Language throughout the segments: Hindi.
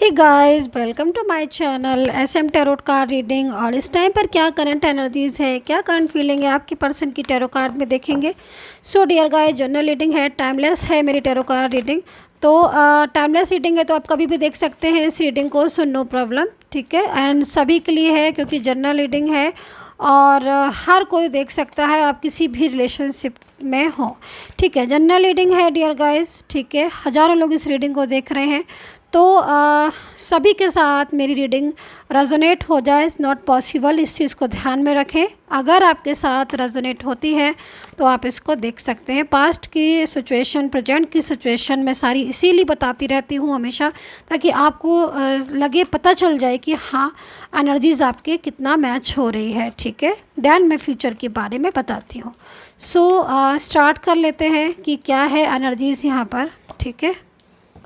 Hey guys, welcome to my channel SM tarot card reading. और इस टाइम पर क्या करंट एनर्जीज़ है, क्या करंट फीलिंग है आपकी पर्सन की टैरो कार्ड में देखेंगे। So dear guys, general reading है, टाइमलेस है मेरी टैरो कार्ड रीडिंग। तो टाइमलेस रीडिंग है तो आप कभी भी देख सकते हैं इस रीडिंग को, सो नो प्रॉब्लम, ठीक है। एंड सभी के लिए है क्योंकि जनरल रीडिंग है और हर कोई देख सकता है, आप किसी भी रिलेशनशिप में हो, ठीक है। जनरल रीडिंग है डियर गाइस, ठीक है। हज़ारों लोग इस रीडिंग को देख रहे हैं तो सभी के साथ मेरी रीडिंग रेजोनेट हो जाए इज़ नॉट पॉसिबल। इस चीज़ को ध्यान में रखें। अगर आपके साथ रेजोनेट होती है तो आप इसको देख सकते हैं। पास्ट की सिचुएशन, प्रेजेंट की सिचुएशन मैं सारी इसीलिए बताती रहती हूँ हमेशा, ताकि आपको लगे, पता चल जाए कि हाँ एनर्जीज़ आपके कितना मैच हो रही है, ठीक है। देन मैं फ्यूचर के बारे में बताती हूँ। सो स्टार्ट कर लेते हैं कि क्या है एनर्जीज़ यहाँ पर, ठीक है।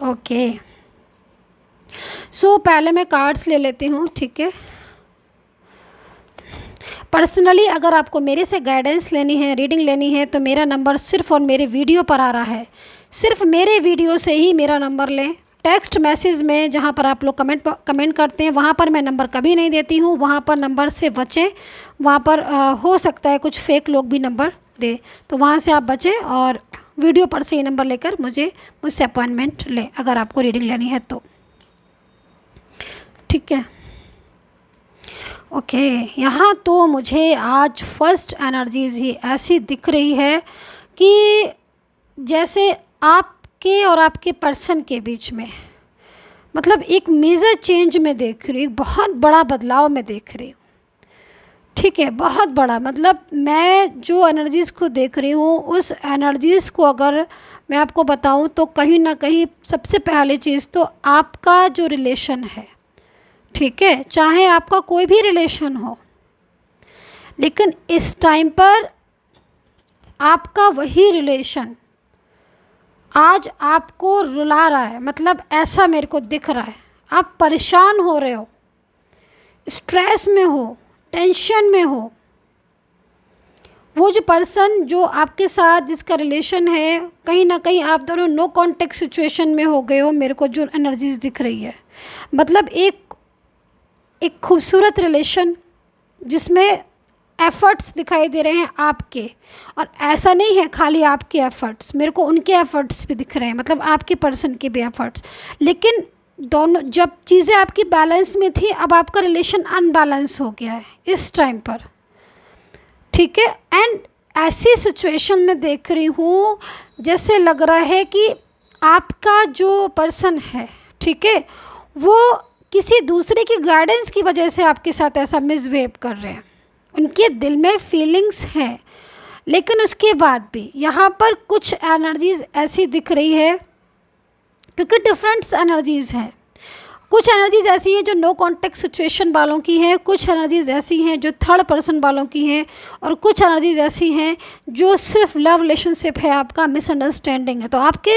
ओके, सो पहले मैं कार्ड्स ले लेती हूँ, ठीक है। पर्सनली अगर आपको मेरे से गाइडेंस लेनी है, रीडिंग लेनी है, तो मेरा नंबर सिर्फ और मेरे वीडियो पर आ रहा है। सिर्फ मेरे वीडियो से ही मेरा नंबर लें। टेक्स्ट मैसेज में जहाँ पर आप लोग कमेंट करते हैं वहाँ पर मैं नंबर कभी नहीं देती हूँ। वहाँ पर नंबर से बचें। वहाँ पर हो सकता है कुछ फेक लोग भी नंबर दे, तो वहाँ से आप बचें और वीडियो पर से ही नंबर लेकर मुझसे अपॉइंटमेंट लें अगर आपको रीडिंग लेनी है तो, ठीक है। ओके, यहाँ तो मुझे आज फर्स्ट एनर्जीज़ ही ऐसी दिख रही है कि जैसे आपके और आपके पर्सन के बीच में, मतलब एक मेजर चेंज में देख रही हूँ, बहुत बड़ा बदलाव में देख रही हूँ, ठीक है। बहुत बड़ा, मतलब मैं जो एनर्जीज़ को देख रही हूँ उस एनर्जीज़ को अगर मैं आपको बताऊँ तो कहीं ना कहीं सबसे पहली चीज़ तो आपका जो रिलेशन है, ठीक है, चाहे आपका कोई भी रिलेशन हो, लेकिन इस टाइम पर आपका वही रिलेशन आज आपको रुला रहा है। मतलब ऐसा मेरे को दिख रहा है, आप परेशान हो रहे हो, स्ट्रेस में हो, टेंशन में हो। वो जो पर्सन जो आपके साथ जिसका रिलेशन है, कहीं ना कहीं आप दोनों नो कॉन्टेक्ट सिचुएशन में हो गए हो। मेरे को जो एनर्जीज दिख रही है, मतलब एक खूबसूरत रिलेशन जिसमें एफ़र्ट्स दिखाई दे रहे हैं आपके, और ऐसा नहीं है खाली आपके एफ़र्ट्स, मेरे को उनके एफ़र्ट्स भी दिख रहे हैं, मतलब आपके पर्सन के भी एफ़र्ट्स। लेकिन दोनों जब चीज़ें आपकी बैलेंस में थी, अब आपका रिलेशन अनबैलेंस हो गया है इस टाइम पर, ठीक है। एंड ऐसी सिचुएशन में देख रही हूँ जैसे लग रहा है कि आपका जो पर्सन है, ठीक है, वो किसी दूसरे की गाइडेंस की वजह से आपके साथ ऐसा मिसबिहेव कर रहे हैं। उनके दिल में फीलिंग्स हैं, लेकिन उसके बाद भी यहाँ पर कुछ एनर्जीज़ ऐसी दिख रही है, क्योंकि डिफरेंट एनर्जीज़ हैं। कुछ एनर्जीज़ ऐसी हैं जो नो कॉन्टेक्ट सिचुएशन वालों की हैं, कुछ एनर्जीज़ ऐसी हैं जो थर्ड पर्सन वालों की हैं, और कुछ एनर्जीज़ ऐसी हैं जो सिर्फ लव रिलेशनशिप है, आपका मिसअंडरस्टैंडिंग है। तो आपके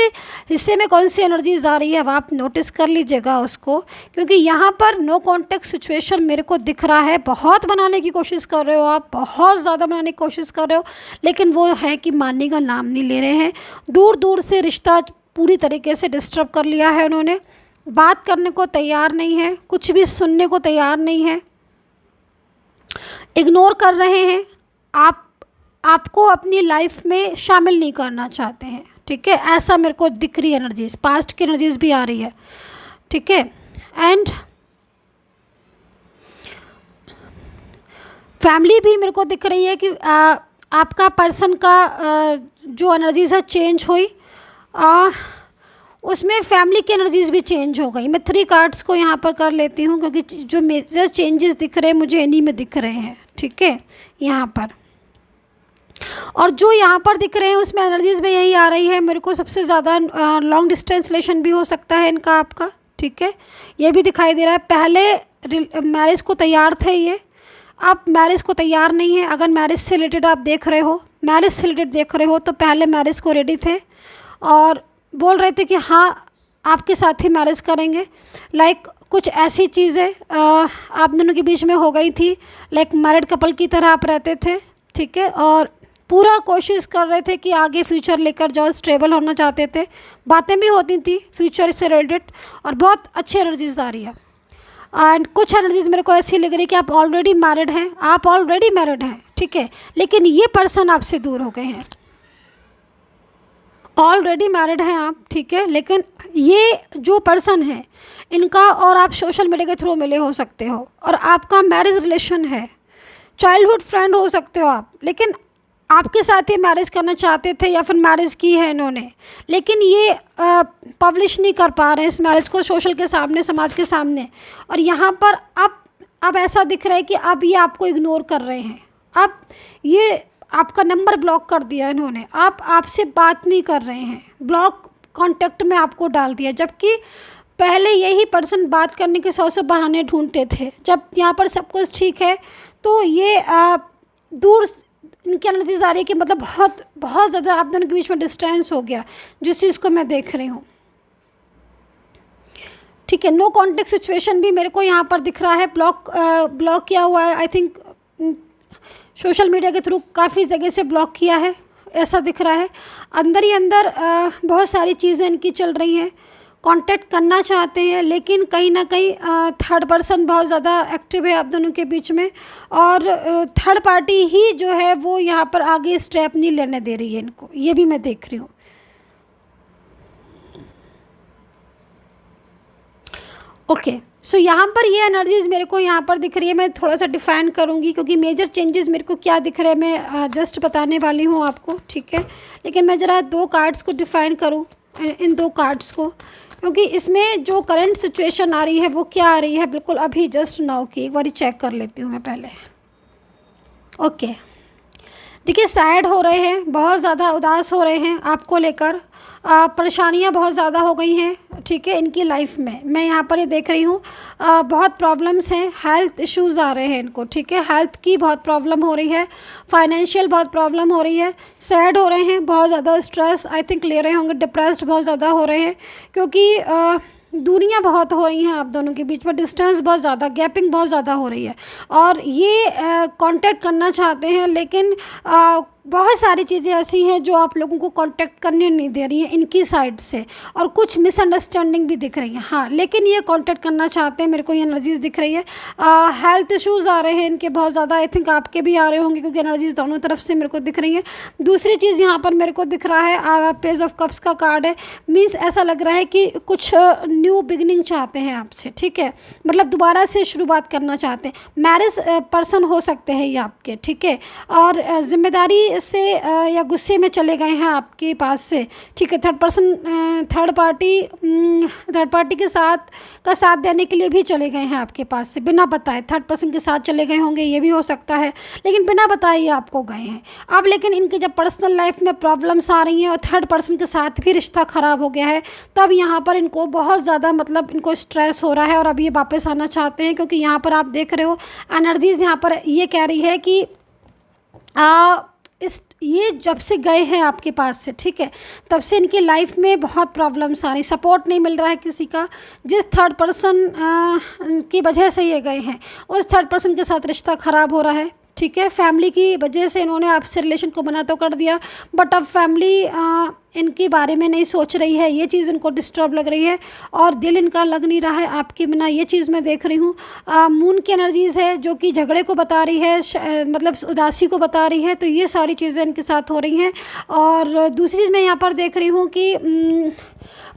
हिस्से में कौन सी एनर्जीज़ आ रही है अब आप नोटिस कर लीजिएगा उसको, क्योंकि यहाँ पर नो कॉन्टेक्ट सिचुएशन मेरे को दिख रहा है। बहुत बनाने की कोशिश कर रहे हो आप, बहुत ज़्यादा बनाने की कोशिश कर रहे हो, लेकिन वो है कि मानने का नाम नहीं ले रहे हैं। दूर दूर से रिश्ता पूरी तरीके से डिस्टर्ब कर लिया है उन्होंने। बात करने को तैयार नहीं है, कुछ भी सुनने को तैयार नहीं है, इग्नोर कर रहे हैं। आपको अपनी लाइफ में शामिल नहीं करना चाहते हैं, ठीक है। ऐसा मेरे को दिख रही है एनर्जीज, पास्ट की एनर्जीज भी आ रही है, ठीक है। एंड फैमिली भी मेरे को दिख रही है कि आपका पर्सन का जो एनर्जीज है चेंज हुई, उसमें फैमिली की एनर्जीज़ भी चेंज हो गई। मैं 3 कार्ड्स को यहाँ पर कर लेती हूँ, क्योंकि जो मेजर चेंजेस दिख रहे हैं मुझे इन्हीं में दिख रहे हैं, ठीक है, यहाँ पर। और जो यहाँ पर दिख रहे हैं उसमें एनर्जीज़ में यही आ रही है मेरे को सबसे ज़्यादा। लॉन्ग डिस्टेंस रिलेशन भी हो सकता है इनका, आपका, ठीक है, ये भी दिखाई दे रहा है। पहले मैरिज को तैयार थे ये, अब मैरिज को तैयार नहीं है। अगर मैरिज से रिलेटेड आप देख रहे हो, मैरिज से रिलेटेड देख रहे हो, तो पहले मैरिज को रेडी थे और बोल रहे थे कि हाँ आपके साथ ही मैरिज करेंगे। लाइक कुछ ऐसी चीज़ें आप दोनों के बीच में हो गई थी, लाइक मैरिड कपल की तरह आप रहते थे, ठीक है। और पूरा कोशिश कर रहे थे कि आगे फ्यूचर लेकर जाओ, स्टेबल होना चाहते थे, बातें भी होती थी फ्यूचर से रिलेटेड, और बहुत अच्छी एनर्जीज आ रही है। एंड कुछ एनर्जीज मेरे को ऐसी लग रही है कि आप ऑलरेडी मैरिड हैं, आप ऑलरेडी मैरिड हैं, ठीक है, लेकिन ये पर्सन आपसे दूर हो गए हैं। ऑलरेडी मैरिड हैं आप, ठीक है, लेकिन ये जो पर्सन है इनका और आप सोशल मीडिया के थ्रू मिले हो सकते हो, और आपका मैरिज रिलेशन है, चाइल्डहुड फ्रेंड हो सकते हो आप, लेकिन आपके साथ ही मैरिज करना चाहते थे या फिर मैरिज की है इन्होंने, लेकिन ये पब्लिश नहीं कर पा रहे हैं इस मैरिज को सोशल के सामने, समाज के सामने। और यहाँ पर अब ऐसा दिख रहा है कि अब ये आपको इग्नोर कर रहे हैं, अब ये आपका नंबर ब्लॉक कर दिया इन्होंने, आपसे बात नहीं कर रहे हैं, ब्लॉक कांटेक्ट में आपको डाल दिया। जबकि पहले यही पर्सन बात करने के 100 बहाने ढूंढते थे। जब यहाँ पर सब कुछ ठीक है तो ये दूर इनकी एनर्जीज आ रही है कि मतलब बहुत बहुत ज़्यादा आप दोनों के बीच में डिस्टेंस हो गया, जिस चीज़ को मैं देख रही हूँ, ठीक है। नो कॉन्टेक्ट सिचुएशन भी मेरे को यहाँ पर दिख रहा है, ब्लॉक किया हुआ है। आई थिंक सोशल मीडिया के थ्रू काफ़ी जगह से ब्लॉक किया है, ऐसा दिख रहा है। अंदर ही अंदर बहुत सारी चीज़ें इनकी चल रही हैं, कांटेक्ट करना चाहते हैं, लेकिन कहीं ना कहीं थर्ड पर्सन बहुत ज़्यादा एक्टिव है आप दोनों के बीच में, और थर्ड पार्टी ही जो है वो यहाँ पर आगे स्टेप नहीं लेने दे रही है इनको, ये भी मैं देख रही हूँ। ओके, सो यहाँ पर ये एनर्जीज मेरे को यहाँ पर दिख रही है। मैं थोड़ा सा डिफाइन करूँगी क्योंकि मेजर चेंजेस मेरे को क्या दिख रहे हैं मैं जस्ट बताने वाली हूँ आपको, ठीक है। लेकिन मैं ज़रा 2 कार्ड्स को डिफाइन करूँ, इन 2 कार्ड्स को, क्योंकि इसमें जो करंट सिचुएशन आ रही है वो क्या आ रही है बिल्कुल अभी जस्ट नाउ की, एक बार चेक कर लेती हूँ मैं पहले। ओके, देखिए सैड हो रहे हैं, बहुत ज़्यादा उदास हो रहे हैं आपको लेकर, परेशानियां बहुत ज़्यादा हो गई हैं, ठीक है, इनकी लाइफ में। मैं यहाँ पर ये देख रही हूँ बहुत प्रॉब्लम्स हैं, हेल्थ इश्यूज़ आ रहे हैं इनको, ठीक है, हेल्थ की बहुत प्रॉब्लम हो रही है, फाइनेंशियल बहुत प्रॉब्लम हो रही है, सैड हो रहे हैं, बहुत ज़्यादा स्ट्रेस आई थिंक ले रहे होंगे, डिप्रेस्ड बहुत ज़्यादा हो रहे हैं, क्योंकि दूरियां बहुत हो रही हैं आप दोनों के बीच में, डिस्टेंस बहुत ज़्यादा, गैपिंग बहुत ज़्यादा हो रही है, और ये कांटेक्ट करना चाहते हैं, लेकिन बहुत सारी चीज़ें ऐसी हैं जो आप लोगों को कांटेक्ट करने नहीं दे रही हैं इनकी साइड से, और कुछ मिसअंडरस्टैंडिंग भी दिख रही है, हाँ, लेकिन ये कांटेक्ट करना चाहते हैं, मेरे को ये एनर्जीज़ दिख रही है। हेल्थ इश्यूज़ आ रहे हैं इनके बहुत ज़्यादा, आई थिंक आपके भी आ रहे होंगे क्योंकि एनर्जीज़ दोनों तरफ से मेरे को दिख रही है। दूसरी चीज़ यहाँ पर मेरे को दिख रहा है पेज ऑफ कप्स का कार्ड है, मीन्स ऐसा लग रहा है कि कुछ न्यू बिगनिंग चाहते हैं आपसे, ठीक है, मतलब दोबारा से शुरुआत करना चाहते हैं, मैरिज पर्सन हो सकते हैं ये आपके, ठीक है, और जिम्मेदारी से या गुस्से में चले गए हैं आपके पास से, ठीक है। थर्ड पार्टी के साथ देने के लिए भी चले गए हैं आपके पास से, बिना बताए थर्ड पर्सन के साथ चले गए होंगे, ये भी हो सकता है, लेकिन बिना बताए ये आपको गए हैं अब। लेकिन इनके जब पर्सनल लाइफ में प्रॉब्लम्स आ रही हैं और थर्ड पर्सन के साथ भी रिश्ता ख़राब हो गया है, तब यहाँ पर इनको बहुत ज़्यादा मतलब इनको स्ट्रेस हो रहा है, और अब ये वापस आना चाहते हैं, क्योंकि यहाँ पर आप देख रहे हो एनर्जीज़ यहाँ पर ये कह रही है कि ये जब से गए हैं आपके पास से, ठीक है, तब से इनकी लाइफ में बहुत प्रॉब्लम्स आ रही, सपोर्ट नहीं मिल रहा है किसी का, जिस थर्ड पर्सन की वजह से ये गए हैं उस थर्ड पर्सन के साथ रिश्ता ख़राब हो रहा है, ठीक है। फैमिली की वजह से इन्होंने आपसे रिलेशन को बना तो कर दिया, बट अब फैमिली इनके बारे में नहीं सोच रही है, ये चीज़ इनको डिस्टर्ब लग रही है, और दिल इनका लग नहीं रहा है आपके बिना, ये चीज़ मैं देख रही हूँ। मून की एनर्जीज़ है जो कि झगड़े को बता रही है, मतलब उदासी को बता रही है, तो ये सारी चीज़ें इनके साथ हो रही हैं। और दूसरी चीज़ मैं यहाँ पर देख रही हूँ कि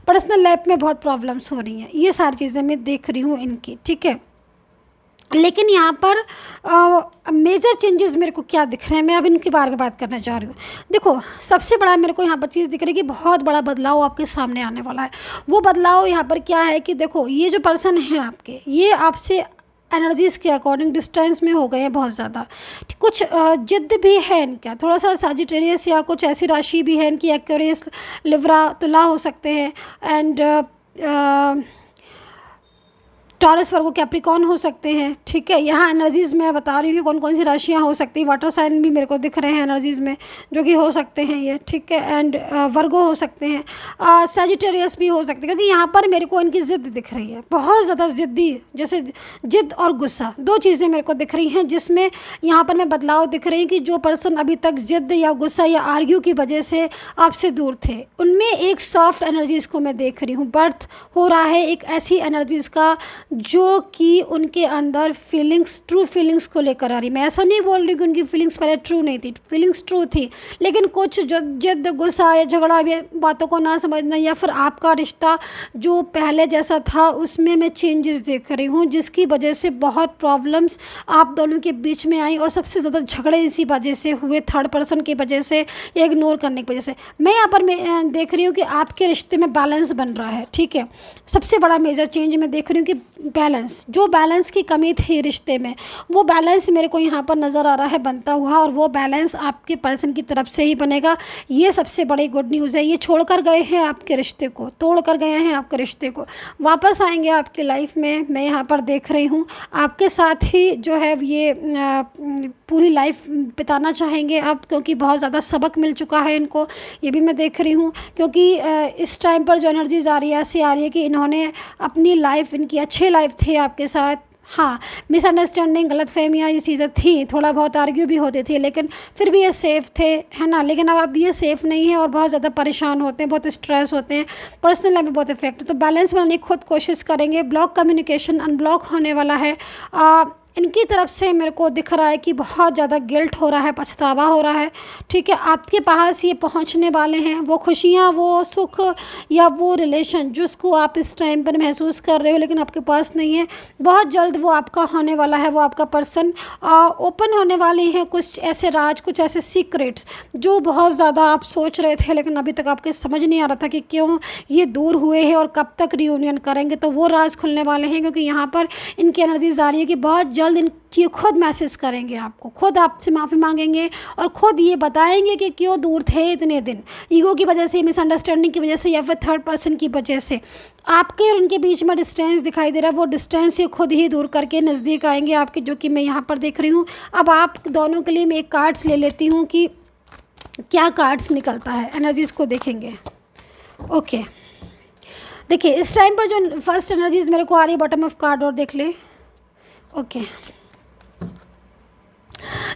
पर्सनल लाइफ में बहुत प्रॉब्लम्स हो रही हैं, ये सारी चीज़ें मैं देख रही हूँ इनकी, ठीक है। लेकिन यहाँ पर मेजर चेंजेस मेरे को क्या दिख रहे हैं, मैं अब इनके बारे में बात करना चाह रही हूँ। देखो सबसे बड़ा मेरे को यहाँ पर चीज़ दिख रही है कि बहुत बड़ा बदलाव आपके सामने आने वाला है। वो बदलाव यहाँ पर क्या है कि देखो ये जो पर्सन है आपके, ये आपसे एनर्जीज़ के अकॉर्डिंग डिस्टेंस में हो गए हैं बहुत ज़्यादा, कुछ जिद भी है इनका, थोड़ा सा सजिटेरियस या कुछ ऐसी राशि भी है इनकी, एक्वेरियस, लिब्रा, तुला हो सकते हैं, एंड टॉरस, वर्गो, कैप्रिकॉर्न हो सकते हैं, ठीक है। यहाँ एनर्जीज़ मैं बता रही हूँ कि कौन कौन सी राशियाँ हो सकती हैं। वाटर साइन भी मेरे को दिख रहे हैं एनर्जीज़ में, जो कि हो सकते हैं ये, ठीक है। एंड वर्गो हो सकते हैं, सजिटेरियस भी हो सकते हैं, क्योंकि यहाँ पर मेरे को इनकी ज़िद दिख रही है, बहुत ज़्यादा ज़िद्दी, जैसे ज़िद और गुस्सा, दो चीज़ें मेरे को दिख रही हैं, जिसमें यहाँ पर मैं बदलाव दिख रही है कि जो पर्सन अभी तक ज़िद या गुस्सा या आर्ग्यू की वजह से आपसे दूर थे, उनमें एक सॉफ्ट एनर्जीज़ को मैं देख रही हूँ। बर्थ हो रहा है एक ऐसी एनर्जीज़ का जो कि उनके अंदर फीलिंग्स, ट्रू फीलिंग्स को लेकर आ रही। मैं ऐसा नहीं बोल रही कि उनकी फीलिंग्स पहले ट्रू नहीं थी, फीलिंग्स ट्रू थी, लेकिन कुछ जिद, गुस्सा या झगड़ा, बातों को ना समझना, या फिर आपका रिश्ता जो पहले जैसा था उसमें मैं चेंजेस देख रही हूँ, जिसकी वजह से बहुत प्रॉब्लम्स आप दोनों के बीच में आई, और सबसे ज़्यादा झगड़े इसी वजह से हुए, थर्ड पर्सन की वजह से या इग्नोर करने की वजह से। मैं यहाँ पर मैं देख रही हूँ कि आपके रिश्ते में बैलेंस बन रहा है, ठीक है। सबसे बड़ा मेजर चेंज मैं देख रही हूँ कि बैलेंस, जो बैलेंस की कमी थी रिश्ते में, वो बैलेंस मेरे को यहाँ पर नज़र आ रहा है बनता हुआ, और वो बैलेंस आपके पर्सन की तरफ से ही बनेगा। ये सबसे बड़ी गुड न्यूज़ है। ये छोड़कर गए हैं आपके रिश्ते को, तोड़ कर गए हैं आपके रिश्ते को, वापस आएंगे आपके लाइफ में। मैं यहाँ पर देख रही हूँ आपके साथ ही जो है ये पूरी लाइफ बिताना चाहेंगे अब, क्योंकि बहुत ज़्यादा सबक मिल चुका है इनको, ये भी मैं देख रही हूँ। क्योंकि इस टाइम पर जो एनर्जीज आ रही है, ऐसी आ रही है कि इन्होंने अपनी लाइफ, इनकी अच्छी लाइफ थी आपके साथ, हाँ, मिसअंडरस्टैंडिंग, गलतफहमियाँ, ये चीज़ें थी, थोड़ा बहुत आर्ग्यू भी होते थे, लेकिन फिर भी ये सेफ़ थे, है ना। लेकिन अब ये सेफ़ नहीं है और बहुत ज़्यादा परेशान होते हैं, बहुत स्ट्रेस होते हैं, पर्सनल लाइफ में बहुत इफेक्ट। तो बैलेंस बनाने की खुद कोशिश करेंगे। ब्लॉक कम्युनिकेशन अनब्लॉक होने वाला है। इनकी तरफ से मेरे को दिख रहा है कि बहुत ज़्यादा गिल्ट हो रहा है, पछतावा हो रहा है, ठीक है। आपके पास ये पहुंचने वाले हैं, वो खुशियां, वो सुख या वो रिलेशन जिसको आप इस टाइम पर महसूस कर रहे हो लेकिन आपके पास नहीं है, बहुत जल्द वो आपका होने वाला है। वो आपका पर्सन ओपन होने वाले हैं, कुछ ऐसे राज, कुछ ऐसे सीक्रेट्स जो बहुत ज़्यादा आप सोच रहे थे लेकिन अभी तक आपके समझ नहीं आ रहा था कि क्यों ये दूर हुए हैं और कब तक रियूनियन करेंगे। तो वो राज खुलने वाले हैं, क्योंकि यहाँ पर इनकी एनर्जीज आ रही है कि बहुत जल्द इनकी खुद मैसेज करेंगे आपको, खुद आपसे माफ़ी मांगेंगे और खुद ये बताएंगे कि क्यों दूर थे इतने दिन, ईगो की वजह से, मिसअंडरस्टैंडिंग की वजह से, या फिर थर्ड पर्सन की वजह से आपके और उनके बीच में डिस्टेंस दिखाई दे रहा है। वो डिस्टेंस ये खुद ही दूर करके नज़दीक आएंगे आपके, जो कि मैं यहाँ पर देख रही हूँ। अब आप दोनों के लिए मैं एक कार्ड्स ले लेती हूँ कि क्या कार्ड्स निकलता है, एनर्जीज़ को देखेंगे। ओके, देखिए इस टाइम पर जो फर्स्ट एनर्जीज मेरे को आ रही है, बॉटम ऑफ कार्ड, और देख ले। ओके,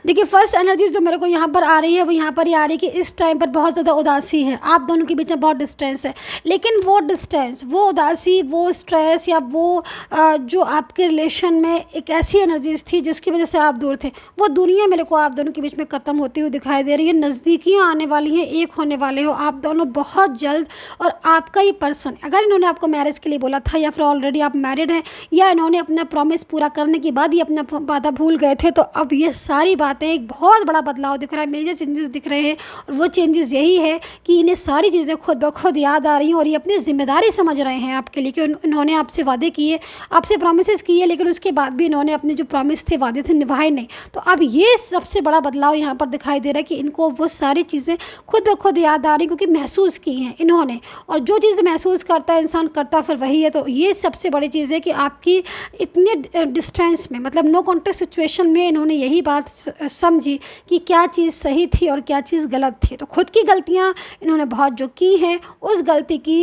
देखिए फर्स्ट एनर्जी जो मेरे को यहाँ पर आ रही है वो यहाँ पर ही आ रही है कि इस टाइम पर बहुत ज़्यादा उदासी है, आप दोनों के बीच में बहुत डिस्टेंस है। लेकिन वो डिस्टेंस, वो उदासी, वो स्ट्रेस या वो जो आपके रिलेशन में एक ऐसी एनर्जीज थी जिसकी वजह से आप दूर थे, वो दूरियाँ मेरे को आप दोनों के बीच में ख़त्म होती हुई दिखाई दे रही है। नज़दीकियाँ आने वाली हैं, एक होने वाले हो आप दोनों बहुत जल्द। और आपका ही पर्सन, अगर इन्होंने आपको मैरिज के लिए बोला था या फिर ऑलरेडी आप मैरिड हैं या इन्होंने अपना प्रॉमिस पूरा करने के बाद ही अपना वादा भूल गए थे, तो अब ये सारी बातें, एक बहुत बड़ा बदलाव दिख रहा है, मेजर चेंजेस दिख रहे हैं। और वो चेंजेस यही है कि इन्हें सारी चीज़ें खुद ब खुद याद आ रही हैं और ये अपनी जिम्मेदारी समझ रहे हैं आपके लिए कि इन्होंने आपसे वादे किए, आपसे प्रॉमिसेस किए, लेकिन उसके बाद भी इन्होंने अपने जो प्रॉमिस थे, वादे थे, निभाए नहीं। तो अब ये सबसे बड़ा बदलाव यहाँ पर दिखाई दे रहा है कि इनको वो सारी चीज़ें खुद ब खुद याद आ रही, क्योंकि महसूस की हैं इन्होंने, और जो चीज़ महसूस करता है इंसान करता फिर वही है। तो ये सबसे बड़ी चीज़ है कि आपकी इतने डिस्टेंस में, मतलब नो कॉन्टेक्ट सिचुएशन में इन्होंने यही बात समझी कि क्या चीज़ सही थी और क्या चीज़ गलत थी। तो खुद की गलतियां इन्होंने बहुत जो की हैं, उस गलती की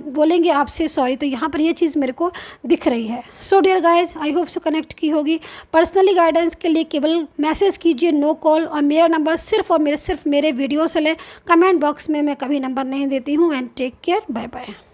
बोलेंगे आपसे सॉरी। तो यहाँ पर ये चीज़ मेरे को दिख रही है। So dear guys, I hope so connect की होगी। पर्सनली गाइडेंस के लिए केवल मैसेज कीजिए, नो कॉल। और मेरा नंबर सिर्फ और सिर्फ मेरे वीडियो से लें, कमेंट बॉक्स में मैं कभी नंबर नहीं देती हूँ। And take care, bye bye.